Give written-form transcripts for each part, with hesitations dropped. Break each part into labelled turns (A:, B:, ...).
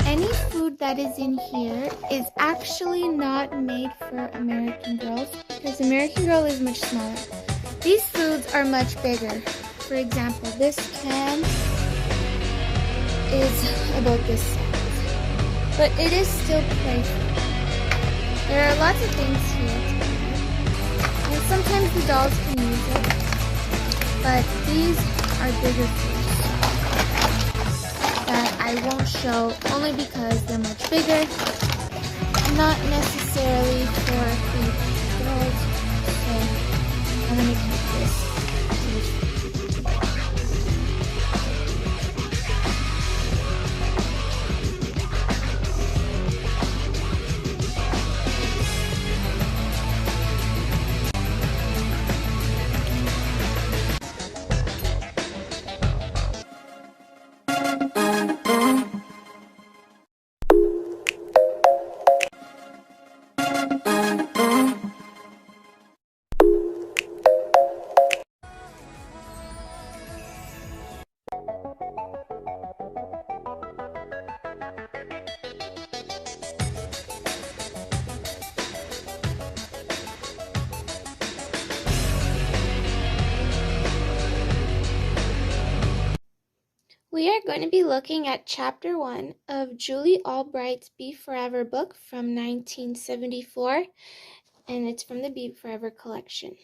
A: Any food that is in here is actually not made for American girls because American Girl is much smaller. These foods are much bigger. For example, this can is about this size, but it is still playful. There are lots of things here to eat, and sometimes the dolls can use it, but these are bigger foods that I won't show only because they're much bigger, not necessarily for the girls, so I'm going to keep this to the We are going to be looking at Chapter 1 of Julie Albright's Be Forever book from 1974, and it's from the Be Forever collection.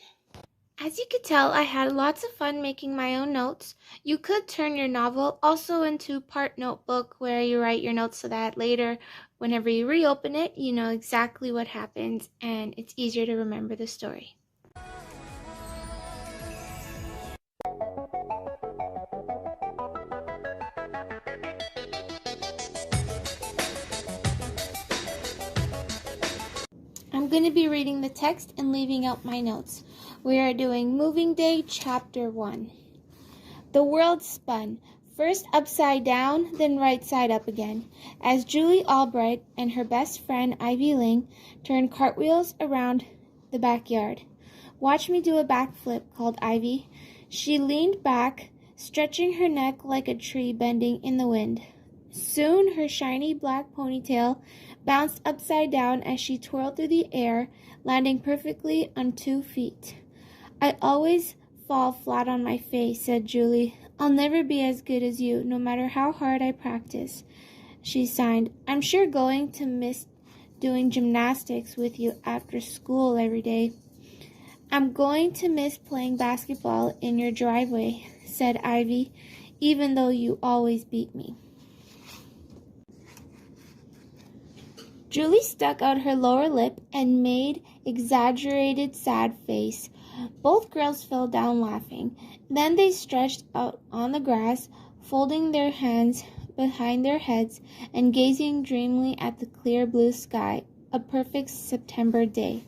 A: As you could tell, I had lots of fun making my own notes. You could turn your novel also into part notebook where you write your notes so that later, whenever you reopen it, you know exactly what happens and it's easier to remember the story. going to be reading the text and leaving out my notes. We are doing Moving Day, Chapter 1. The world spun, first upside down, then right side up again, as Julie Albright and her best friend Ivy Ling turned cartwheels around the backyard. "Watch me do a backflip," called Ivy. She leaned back, stretching her neck like a tree bending in the wind. Soon her shiny black ponytail bounced upside down as she twirled through the air, landing perfectly on 2 feet. "I always fall flat on my face," said Julie. "I'll never be as good as you, no matter how hard I practice." She sighed. "I'm sure going to miss doing gymnastics with you after school every day." "I'm going to miss playing basketball in your driveway," said Ivy, "even though you always beat me." Julie stuck out her lower lip and made exaggerated sad face. Both girls fell down laughing. Then they stretched out on the grass, folding their hands behind their heads and gazing dreamily at the clear blue sky, a perfect September day.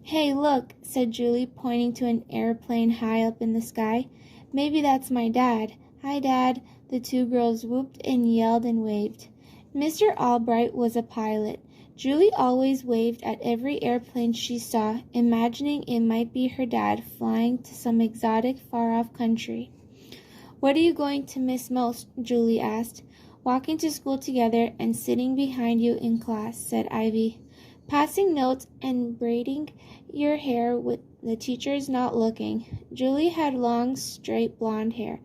A: "Hey, look," said Julie, pointing to an airplane high up in the sky. "Maybe that's my dad." "Hi, Dad," the 2 girls whooped and yelled and waved. Mr. Albright was a pilot. Julie always waved at every airplane she saw, imagining it might be her dad flying to some exotic, far-off country. "What are you going to miss most?" Julie asked. "Walking to school together and sitting behind you in class," said Ivy. "Passing notes and braiding your hair with the teachers not looking." Julie had long, straight blonde hair,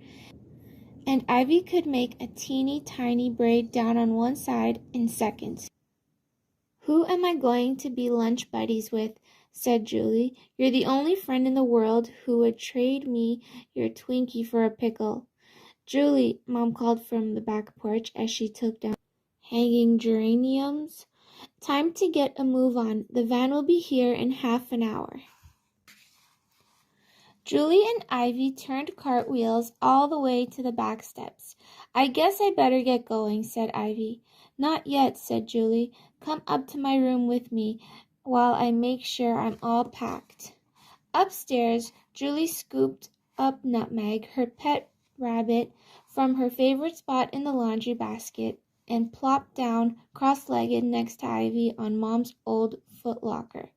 A: and Ivy could make a teeny tiny braid down on one side in seconds. "Who am I going to be lunch buddies with?" said Julie. "You're the only friend in the world who would trade me your Twinkie for a pickle." "Julie," Mom called from the back porch as she took down hanging geraniums, "time to get a move on. The van will be here in half an hour." Julie and Ivy turned cartwheels all the way to the back steps. "I guess I better get going," said Ivy. "Not yet," said Julie. "Come up to my room with me while I make sure I'm all packed." Upstairs, Julie scooped up Nutmeg, her pet rabbit, from her favorite spot in the laundry basket and plopped down cross-legged next to Ivy on Mom's old footlocker.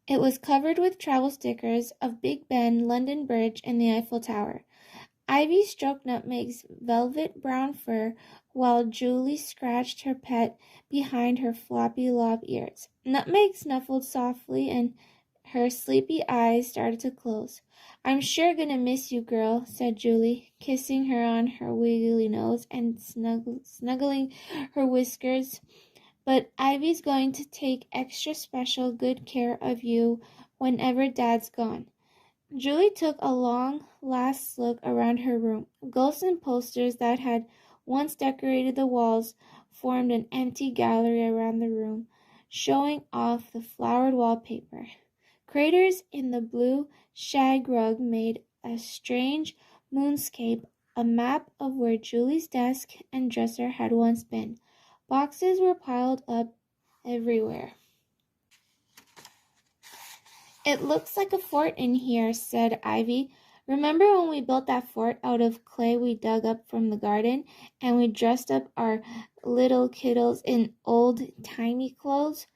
A: It was covered with travel stickers of Big Ben, London Bridge, and the Eiffel Tower. Ivy stroked Nutmeg's velvet brown fur while Julie scratched her pet behind her floppy lob ears. Nutmeg snuffled softly and her sleepy eyes started to close. "I'm sure gonna miss you, girl," said Julie, kissing her on her wiggly nose and snuggling her whiskers. "But Ivy's going to take extra special good care of you whenever Dad's gone." Julie took a long last look around her room. Ghosts and posters that had once decorated the walls formed an empty gallery around the room, showing off the flowered wallpaper. Craters in the blue shag rug made a strange moonscape, a map of where Julie's desk and dresser had once been. Boxes were piled up everywhere. "It looks like a fort in here," said Ivy. "Remember when we built that fort out of clay we dug up from the garden, and we dressed up our little kiddos in old-timey clothes?"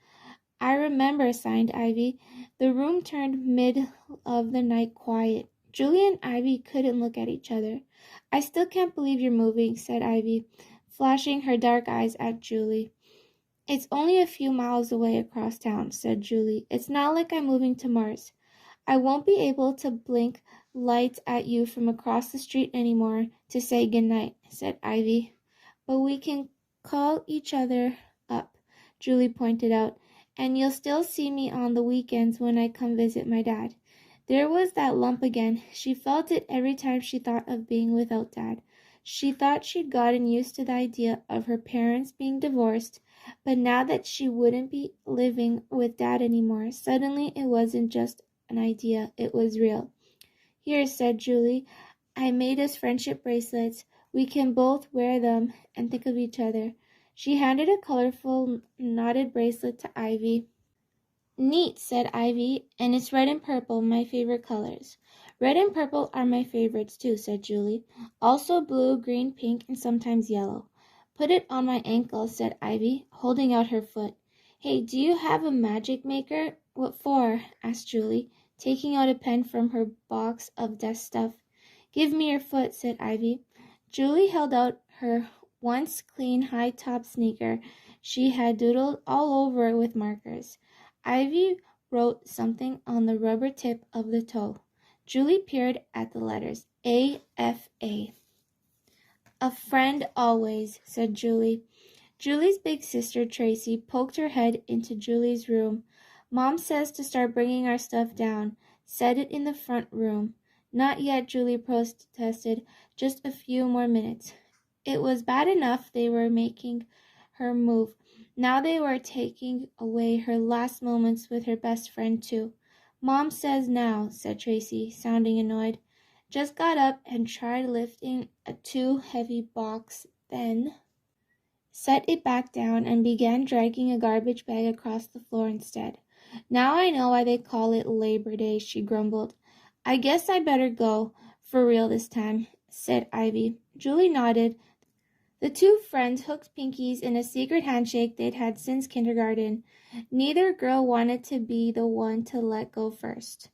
A: "I remember," sighed Ivy. The room turned mid-of-the-night quiet. Julie and Ivy couldn't look at each other. "I still can't believe you're moving," said Ivy, flashing her dark eyes at Julie. "It's only a few miles away across town," said Julie. "It's not like I'm moving to Mars. I won't be able to blink lights at you from across the street anymore to say goodnight," said Ivy. "But we can call each other up," Julie pointed out, "and you'll still see me on the weekends when I come visit my dad." There was that lump again. She felt it every time she thought of being without Dad. She thought she'd gotten used to the idea of her parents being divorced, but now that she wouldn't be living with Dad anymore, suddenly it wasn't just an idea, it was real. "Here," said Julie, "I made us friendship bracelets. We can both wear them and think of each other." She handed a colorful knotted bracelet to Ivy. Neat, said Ivy, and it's red and purple, my favorite colors. Red and purple are my favorites too, said Julie. Also blue, green, pink, and sometimes yellow. Put it on my ankle, said Ivy, holding out her foot. Hey, do you have a magic maker? What for? Asked Julie, taking out a pen from her box of desk stuff. Give me your foot, said Ivy. Julie held out her once clean high-top sneaker she had doodled all over with markers. Ivy wrote something on the rubber tip of the toe. Julie peered at the letters. A-F-A. A friend always, said Julie. Julie's big sister, Tracy, poked her head into Julie's room. Mom says to start bringing our stuff down. Said it in the front room. Not yet, Julie protested. Just a few more minutes. It was bad enough they were making her move. Now they were taking away her last moments with her best friend, too. Mom says now, said Tracy, sounding annoyed. Just got up and tried lifting a too heavy box, then set it back down and began dragging a garbage bag across the floor instead. Now I know why they call it Labor Day, she grumbled. I guess I better go, for real this time, said Ivy. Julie nodded. The two friends hooked pinkies in a secret handshake they'd had since kindergarten. Neither girl wanted to be the one to let go first.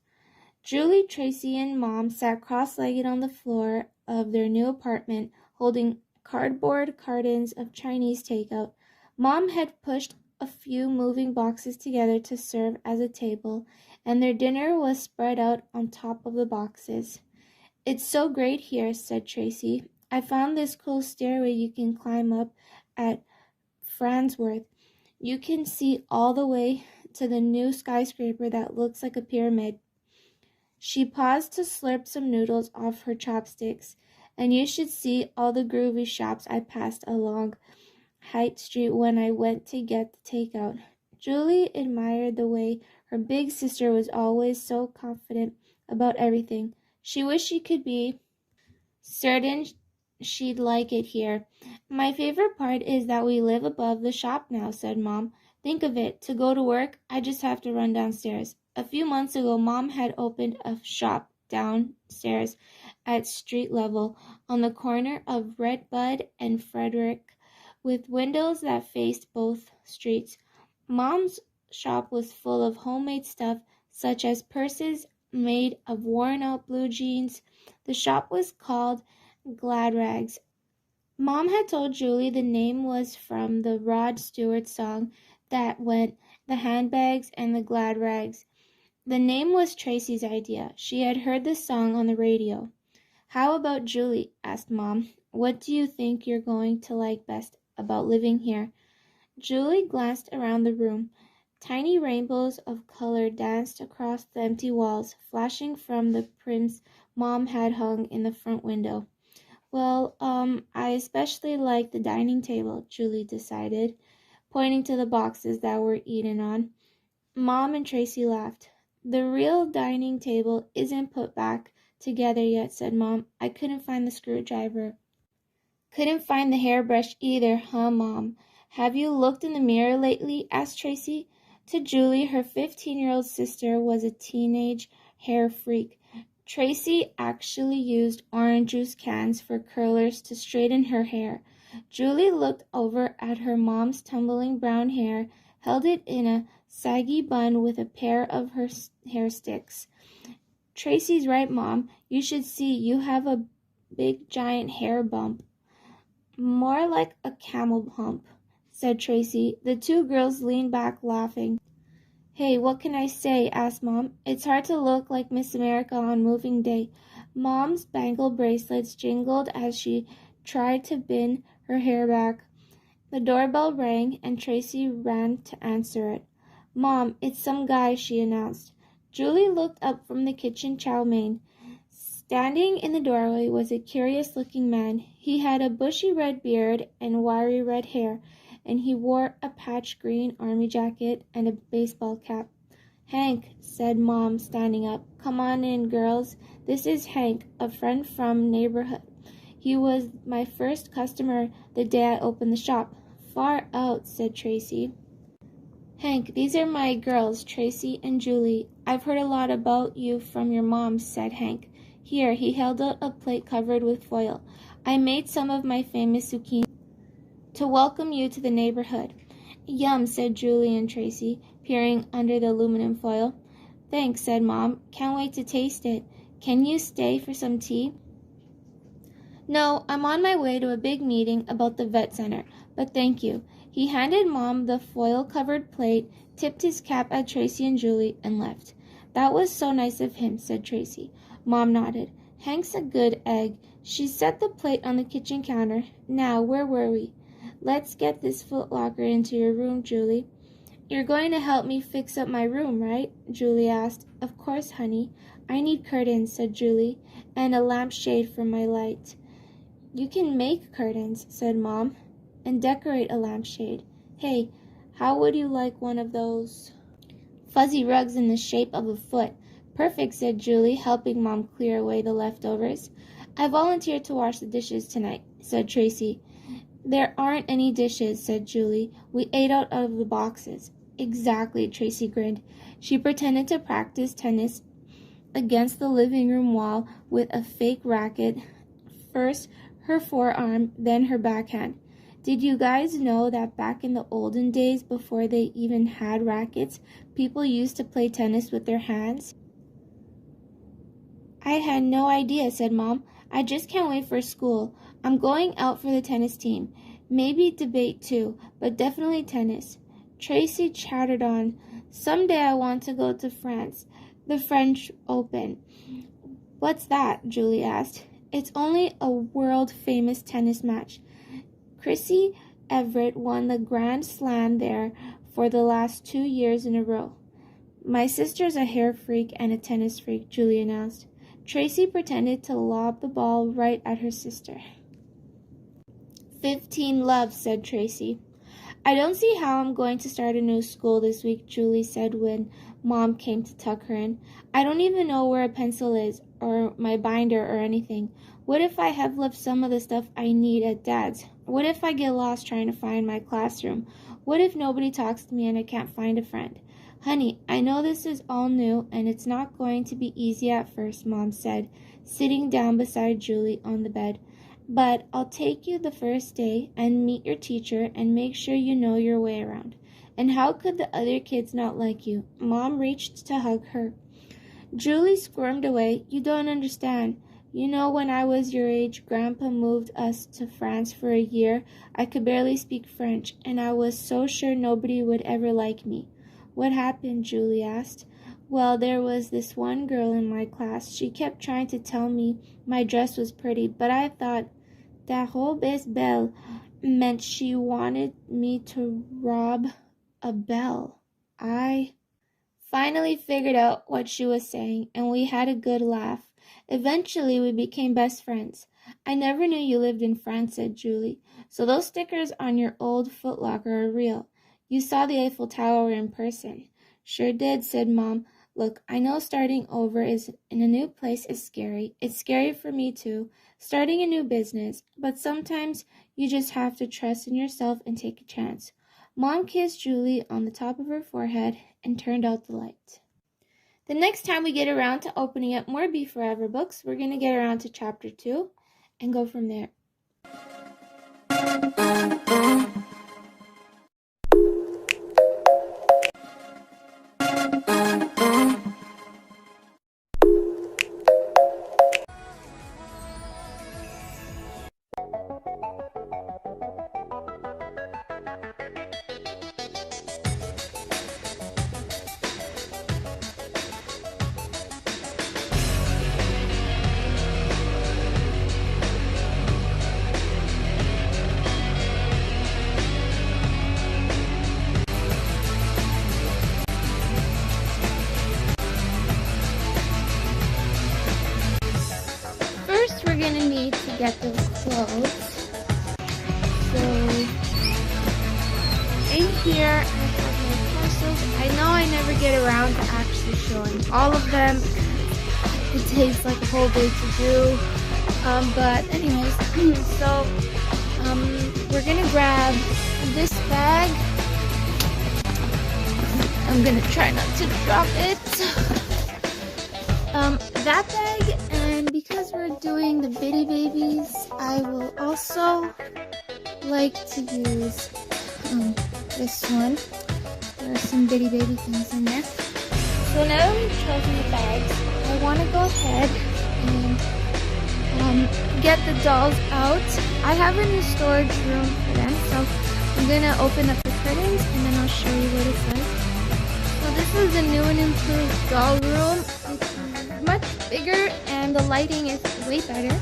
A: Julie, Tracy, and Mom sat cross-legged on the floor of their new apartment, holding cardboard cartons of Chinese takeout. Mom had pushed a few moving boxes together to serve as a table, and their dinner was spread out on top of the boxes. It's so great here, said Tracy. I found this cool stairway you can climb up at Fransworth. You can see all the way to the new skyscraper that looks like a pyramid. She paused to slurp some noodles off her chopsticks. And you should see all the groovy shops I passed along Haight Street when I went to get the takeout. Julie admired the way her big sister was always so confident about everything. She wished she could be certain she'd like it here. My favorite part is that we live above the shop now, said Mom. Think of it. To go to work, I just have to run downstairs. A few months ago, Mom had opened a shop downstairs at street level on the corner of Redbud and Frederick with windows that faced both streets. Mom's shop was full of homemade stuff such as purses made of worn-out blue jeans. The shop was called Glad Rags. Mom had told Julie the name was from the Rod Stewart song that went, the handbags and the glad rags. The name was Tracy's idea. She had heard the song on the radio. How about Julie? Asked Mom. What do you think you're going to like best about living here? Julie glanced around the room. Tiny rainbows of color danced across the empty walls, flashing from the prints Mom had hung in the front window. Well, I especially like the dining table, Julie decided, pointing to the boxes that were eaten on. Mom and Tracy laughed. The real dining table isn't put back together yet, said Mom. I couldn't find the screwdriver. Couldn't find the hairbrush either, huh, Mom? Have you looked in the mirror lately? Asked Tracy. To Julie, her 15-year-old sister was a teenage hair freak. Tracy actually used orange juice cans for curlers to straighten her hair. Julie looked over at her mom's tumbling brown hair, held it in a saggy bun with a pair of her hair sticks. Tracy's right, Mom. You should see. You have a big giant hair bump. More like a camel hump, said Tracy. The two girls leaned back, laughing. Hey, what can I say? Asked Mom. It's hard to look like Miss America on moving day. Mom's bangle bracelets jingled as she tried to pin her hair back. The doorbell rang, and Tracy ran to answer it. Mom, it's some guy, she announced. Julie looked up from the kitchen chow mein. Standing in the doorway was a curious-looking man. He had a bushy red beard and wiry red hair, and he wore a patched green army jacket and a baseball cap. Hank, said Mom, standing up. Come on in, girls. This is Hank, a friend from neighborhood. He was my first customer the day I opened the shop. Far out, said Tracy. Hank, these are my girls, Tracy and Julie. I've heard a lot about you from your mom, said Hank. Here, he held out a plate covered with foil. I made some of my famous zucchini to welcome you to the neighborhood. Yum, said Julie and Tracy, peering under the aluminum foil. Thanks, said Mom. Can't wait to taste it. Can you stay for some tea? No, I'm on my way to a big meeting about the vet center, but thank you. He handed Mom the foil-covered plate, tipped his cap at Tracy and Julie, and left. That was so nice of him, said Tracy. Mom nodded. Hank's a good egg. She set the plate on the kitchen counter. Now, where were we? Let's get this footlocker into your room, Julie. You're going to help me fix up my room, right? Julie asked. Of course, honey. I need curtains, said Julie, and a lampshade for my light. You can make curtains, said Mom, and decorate a lampshade. Hey, how would you like one of those fuzzy rugs in the shape of a foot? Perfect, said Julie, helping Mom clear away the leftovers. I volunteered to wash the dishes tonight, said Tracy. There aren't any dishes, said Julie. We ate out of the boxes. Exactly, Tracy grinned. She pretended to practice tennis against the living room wall with a fake racket. First her forearm, then her backhand. Did you guys know that back in the olden days, before they even had rackets, people used to play tennis with their hands? I had no idea, said Mom. I just can't wait for school. I'm going out for the tennis team. Maybe debate too, but definitely tennis. Tracy chattered on. Someday I want to go to France, the French Open. What's that? Julie asked. It's only a world-famous tennis match. Chrissy Everett won the Grand Slam there for the last 2 years in a row. My sister's a hair freak and a tennis freak, Julie announced. Tracy pretended to lob the ball right at her sister. 15 love, said Tracy. I don't see how I'm going to start a new school this week, Julie said when Mom came to tuck her in. I don't even know where a pencil is, or my binder, or anything. What if I have left some of the stuff I need at Dad's? What if I get lost trying to find my classroom? What if nobody talks to me and I can't find a friend? Honey, I know this is all new, and it's not going to be easy at first, Mom said, sitting down beside Julie on the bed. But I'll take you the first day and meet your teacher and make sure you know your way around. And how could the other kids not like you? Mom reached to hug her. Julie squirmed away. You don't understand. You know, when I was your age, Grandpa moved us to France for a year. I could barely speak French, and I was so sure nobody would ever like me. What happened? Julie asked. Well, there was this one girl in my class. She kept trying to tell me my dress was pretty, but I thought that robe est belle meant she wanted me to rob a belle. I finally figured out what she was saying, and we had a good laugh. Eventually, we became best friends. I never knew you lived in France, said Julie. So those stickers on your old footlocker are real. You saw the Eiffel Tower in person. Sure did, said Mom. Look, I know starting over in a new place is scary. It's scary for me too, starting a new business. But sometimes you just have to trust in yourself and take a chance. Mom kissed Julie on the top of her forehead and turned out the light. The next time we get around to opening up more Be Forever books, we're going to get around to chapter 2 and go from there. Get those clothes. So in here I have my parcels. I know I never get around to actually showing all of them. It takes like a whole day to do. But anyways, so we're gonna grab this bag I'm gonna try not to drop it. That bag, and because we're doing the bitty babies, I will also like to use this one. There are some bitty baby things in there. So now that we've chosen the bags, I want to go ahead and get the dolls out. I have a new storage room for them, so I'm gonna open up the curtains and then I'll show you what it's like. So this is the new and improved doll room. It's much bigger and the lighting is way better.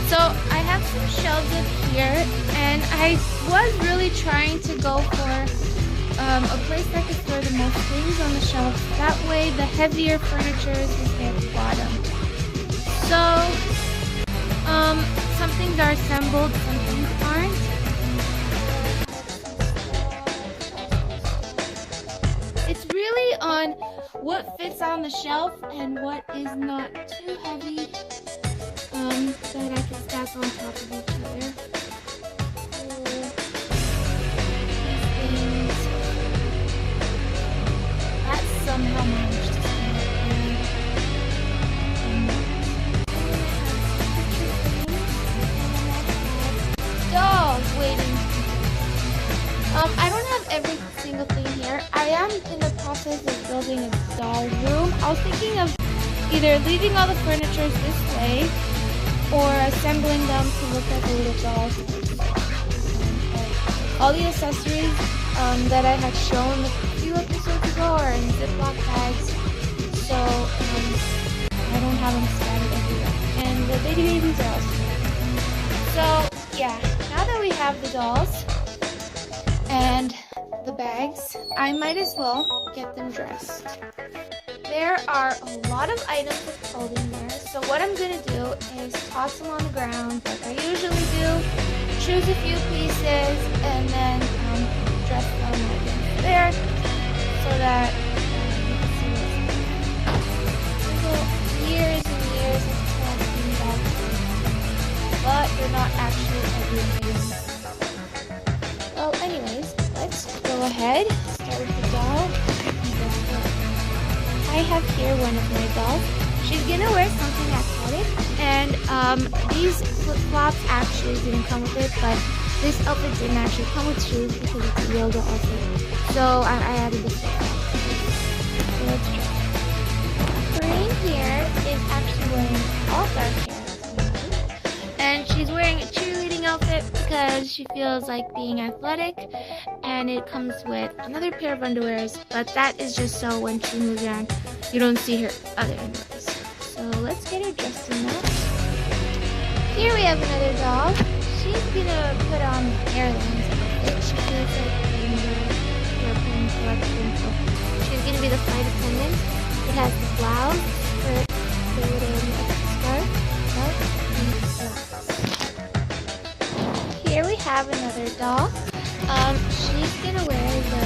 A: So I have some shelves up here, and I was really trying to go for a place that could store the most things on the shelves. That way the heavier furniture is at the bottom. So some things are assembled, some things aren't. It's really on what fits on the shelf and what is not too heavy that I can stack on top of each other. These things that somehow managed to stand up. Dolls waiting. I don't have every single thing here. I am in the process of building a doll room. I was thinking of either leaving all the furniture this way or assembling them to look like a little doll. All the accessories that I had shown a few episodes ago are in Ziploc bags, so I don't have them scattered everywhere. And the baby babies are also there. So yeah, now that we have the dolls and the bags, I might as well get them dressed. There are a lot of items of clothing there, so what I'm going to do is toss them on the ground like I usually do, choose a few pieces, and then dress them against there so that you can see what's years and years of collecting doll clothes, but they're not actually every item. Well, anyways, let's go ahead, start with the doll. I have here one of my dolls. She's gonna wear something athletic, and these flip-flops actually didn't come with it, but this outfit didn't actually come with shoes because it's a yoga outfit. So I added the flip-flops. So let's try. Corinne here is actually wearing all dark hair, and she's wearing a cheerleading outfit because she feels like being athletic, and it comes with another pair of underwears, but that is just so when she moves around you don't see her other underwears. So let's get her dressed in that. Here we have another doll. She's gonna put on airlines outfit. She feels like in the airplane collection, so she's gonna be the flight attendant. It has the blouse, skirt, the little scarf, belt, and slacks. Here we have another doll. She's gonna wear the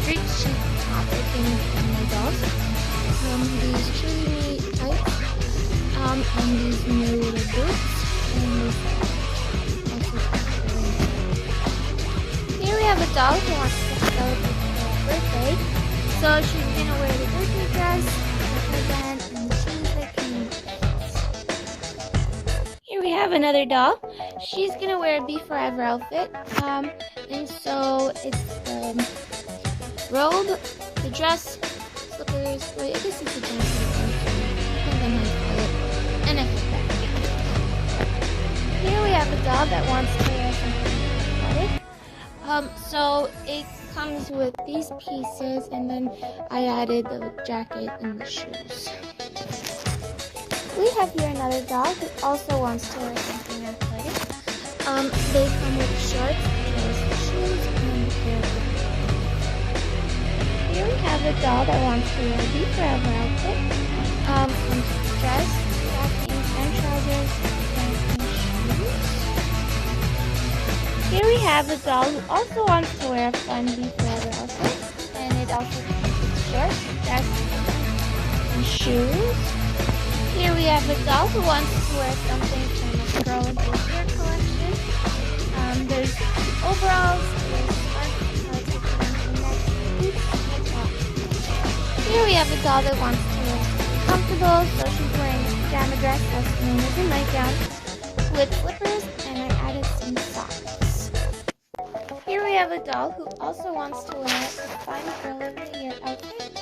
A: street chic top. I think from my dolls. These cheerleading tights, and these new little boots, and this also. Here we have a doll who wants to celebrate her birthday, so she's gonna wear the birthday dress, the headband, and the shoes that came with it. Here we have another doll. She's gonna wear a Be Forever outfit, and so it's the robe, the dress, slippers, wait, I guess it's a jacket, depends on how you call it, and a headband. Here we have a doll that wants to wear something athletic. So it comes with these pieces, and then I added the jacket and the shoes. We have here another doll who also wants to wear something athletic. They come with shorts, shoes, and a pair of gloves. Here we have a doll that wants to wear a Be Forever outfit. Comes with dress, stockings, and trousers, and shoes. Here we have a doll who also wants to wear a fun Be Forever outfit, and it also comes with shorts, dress, and shoes. Here we have a doll who wants to wear something from the Girl with Hair collection. There's overalls, there's scarf, Here we have a doll that wants to look comfortable, so she's wearing a pajama dress that's known as a nightgown with slippers, and I added some socks. Here we have a doll who also wants to wear a fine girl of the year outfit,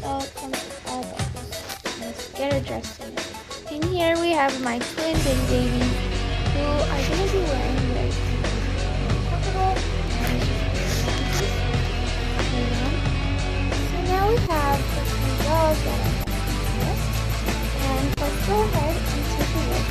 A: so it comes with all those. Let's get her dressed in it. And here we have my twin big babies who are going to be wearing very comfortable. So now we have the three dolls that are on this, and let's go ahead and take a look.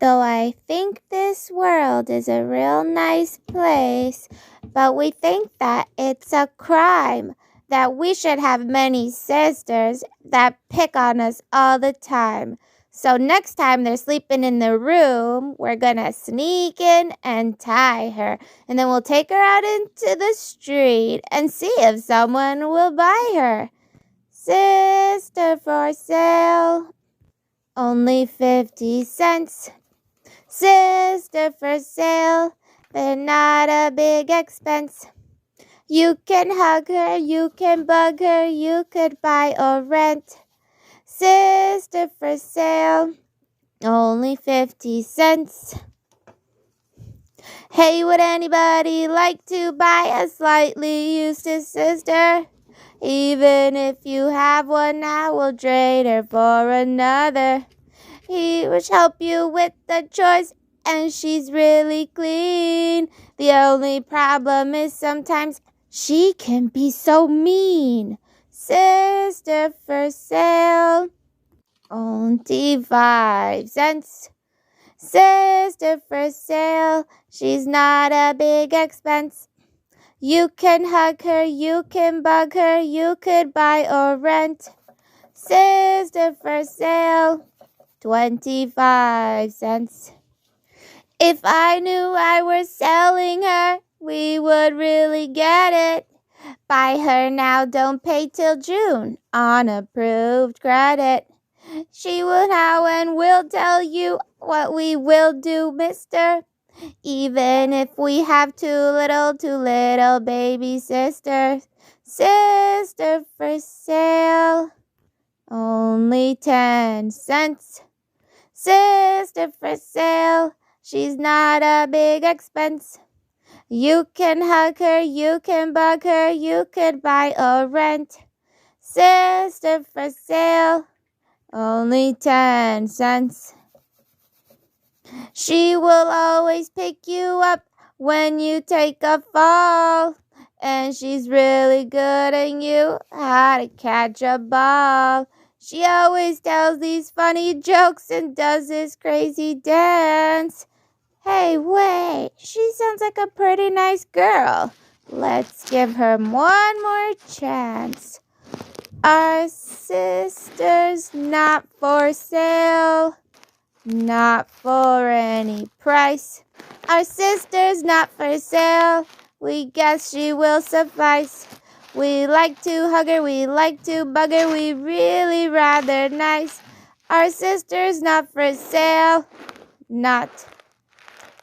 A: Though I think this world is a real nice place, but we think that it's a crime, that we should have many sisters that pick on us all the time. So next time they're sleeping in the room, we're gonna sneak in and tie her, and then we'll take her out into the street and see if someone will buy her. Sister for sale, only 50 cents. Sister for sale, they're not a big expense. You can hug her, you can bug her, you could buy or rent. Sister for sale, only 50 cents. Hey, would anybody like to buy a slightly used sister? Even if you have one now, we'll trade her for another. He will help you with the choice, and she's really clean. The only problem is sometimes she can be so mean. Sister for sale, only 5 cents. Sister for sale, she's not a big expense. You can hug her, you can bug her, you could buy or rent. Sister for sale, 25 cents. If I knew I were selling her, we would really get it. Buy her now, don't pay till June on approved credit. She will now and will tell you what we will do, mister. Even if we have two little baby sisters. Sister for sale, only 10 cents. Sister for sale, she's not a big expense. You can hug her, you can bug her, you could buy or rent. Sister for sale, only 10 cents. She will always pick you up when you take a fall. And she's really good at you how to catch a ball. She always tells these funny jokes and does this crazy dance. Hey, wait, she sounds like a pretty nice girl. Let's give her one more chance. Our sister's not for sale, not for any price. Our sister's not for sale, we guess she will suffice. We like to hug her, we like to bug her, we really rather nice. Our sister's not for sale, not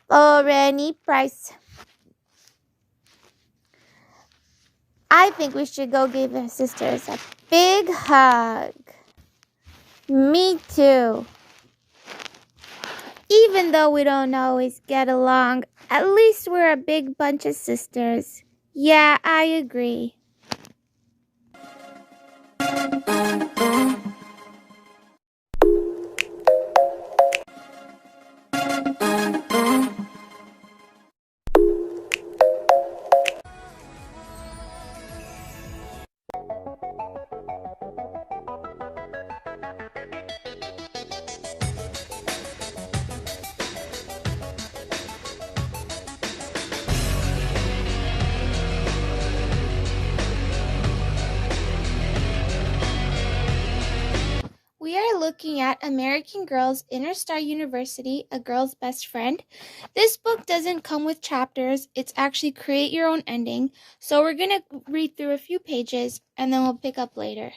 A: for any price. I think we should go give our sisters a big hug. Me too. Even though we don't always get along, at least we're a big bunch of sisters. Yeah, I agree. We are looking at American Girls Interstar University, A Girl's Best Friend. This book doesn't come with chapters. It's actually create your own ending. So we're going to read through a few pages and then we'll pick up later.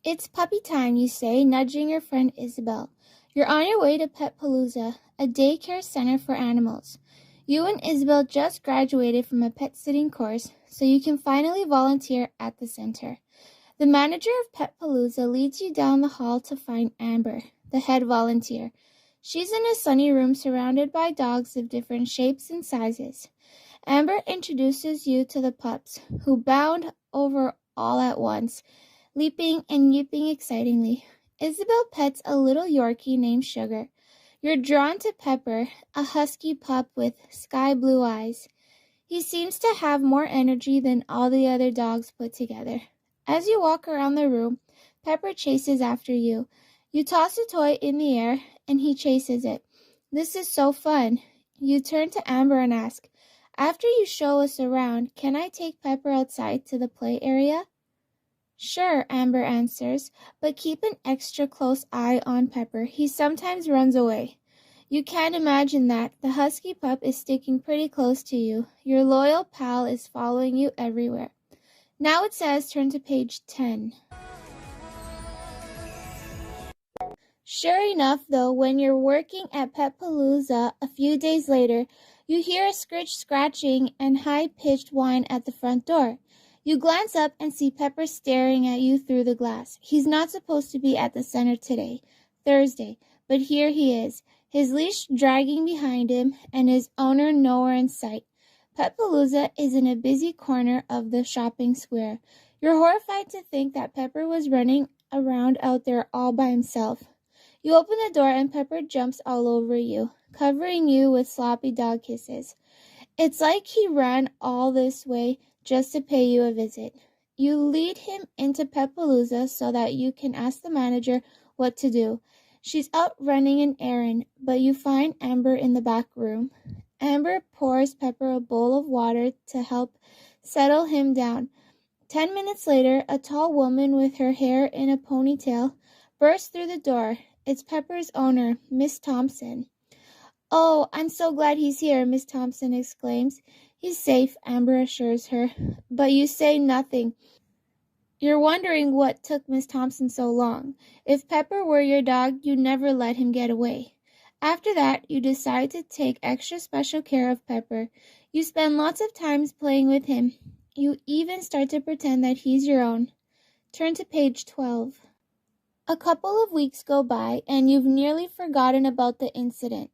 A: It's puppy time, you say, nudging your friend Isabel. You're on your way to Pet Palooza, a daycare center for animals. You and Isabel just graduated from a pet sitting course, so you can finally volunteer at the center. The manager of Pet Palooza leads you down the hall to find Amber, the head volunteer. She's in a sunny room surrounded by dogs of different shapes and sizes. Amber introduces you to the pups, who bound over all at once, leaping and yipping excitingly. Isabel pets a little Yorkie named Sugar. You're drawn to Pepper, a husky pup with sky blue eyes. He seems to have more energy than all the other dogs put together. As you walk around the room, Pepper chases after you. You toss a toy in the air, and he chases it. This is so fun. You turn to Amber and ask, "After you show us around, can I take Pepper outside to the play area?" "Sure," Amber answers, "but keep an extra close eye on Pepper. He sometimes runs away." You can't imagine that. The husky pup is sticking pretty close to you. Your loyal pal is following you everywhere. Now it says turn to page 10. Sure enough, though, when you're working at Petpalooza a few days later, you hear a scratching and high-pitched whine at the front door. You glance up and see Pepper staring at you through the glass. He's not supposed to be at the center today, Thursday, but here he is, his leash dragging behind him and his owner nowhere in sight. Petpalooza is in a busy corner of the shopping square. You're horrified to think that Pepper was running around out there all by himself. You open the door and Pepper jumps all over you, covering you with sloppy dog kisses. It's like he ran all this way just to pay you a visit. You lead him into Petpalooza so that you can ask the manager what to do. She's out running an errand, but you find Amber in the back room. Amber pours Pepper a bowl of water to help settle him down. 10 minutes later, a tall woman with her hair in a ponytail bursts through the door. It's Pepper's owner, Miss Thompson. "Oh, I'm so glad he's here," Miss Thompson exclaims. "He's safe," Amber assures her. But you say nothing. You're wondering what took Miss Thompson so long. If Pepper were your dog, you'd never let him get away. After that, you decide to take extra special care of Pepper. You spend lots of time playing with him. You even start to pretend that he's your own. Turn to page 12. A couple of weeks go by, and you've nearly forgotten about the incident.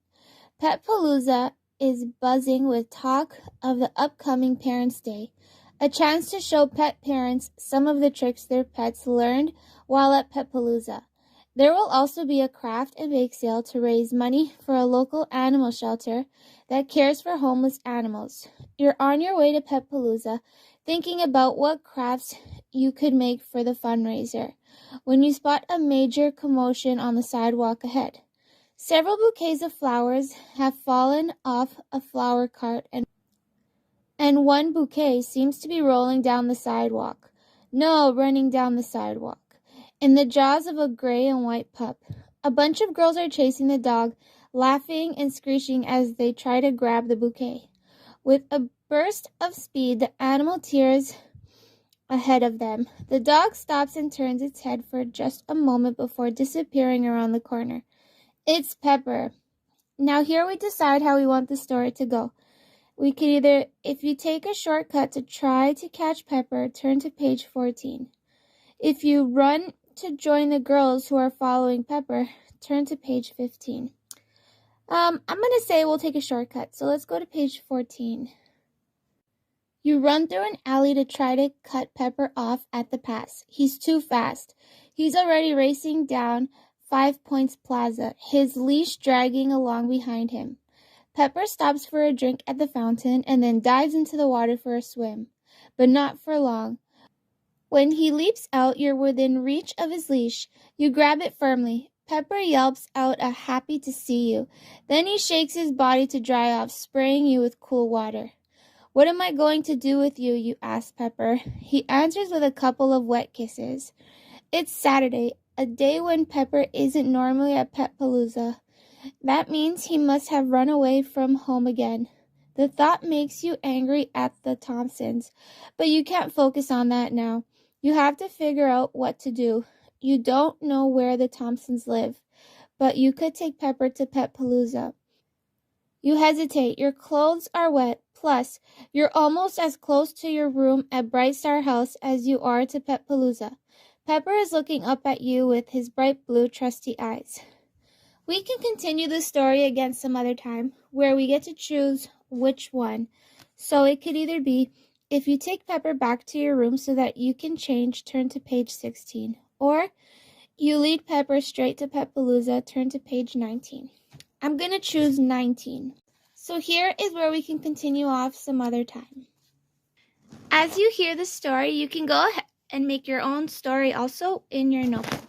A: Petpalooza is buzzing with talk of the upcoming Parents' Day, a chance to show pet parents some of the tricks their pets learned while at Petpalooza. There will also be a craft and bake sale to raise money for a local animal shelter that cares for homeless animals. You're on your way to Petpalooza, thinking about what crafts you could make for the fundraiser, when you spot a major commotion on the sidewalk ahead. Several bouquets of flowers have fallen off a flower cart, and one bouquet seems to be rolling down the sidewalk. No, running down the sidewalk, in the jaws of a gray and white pup. A bunch of girls are chasing the dog, laughing and screeching as they try to grab the bouquet. With a burst of speed, the animal tears ahead of them. The dog stops and turns its head for just a moment before disappearing around the corner. It's Pepper. Now here we decide how we want the story to go. We could either, if you take a shortcut to try to catch Pepper, turn to page 14. If you run to join the girls who are following Pepper, turn to page 15. I'm going to say we'll take a shortcut, so let's go to page 14. You run through an alley to try to cut Pepper off at the pass. He's too fast. He's already racing down 5 Points Plaza, his leash dragging along behind him. Pepper stops for a drink at the fountain and then dives into the water for a swim, but not for long. When he leaps out, you're within reach of his leash. You grab it firmly. Pepper yelps out a happy to see you. Then he shakes his body to dry off, spraying you with cool water. "What am I going to do with you?" you ask Pepper. He answers with a couple of wet kisses. It's Saturday, a day when Pepper isn't normally at Petpalooza. That means he must have run away from home again. The thought makes you angry at the Thompsons, but you can't focus on that now. You have to figure out what to do. You don't know where the Thompsons live, but you could take Pepper to Petpalooza. You hesitate. Your clothes are wet. Plus, you're almost as close to your room at Bright Star House as you are to Petpalooza. Pepper is looking up at you with his bright blue, trusty eyes. We can continue the story again some other time, where we get to choose which one. So it could either be If you take Pepper back to your room so that you can change, turn to page 16. Or you lead Pepper straight to Pepalooza, turn to page 19. I'm going to choose 19. So here is where we can continue off some other time. As you hear the story, you can go ahead and make your own story also in your notebook.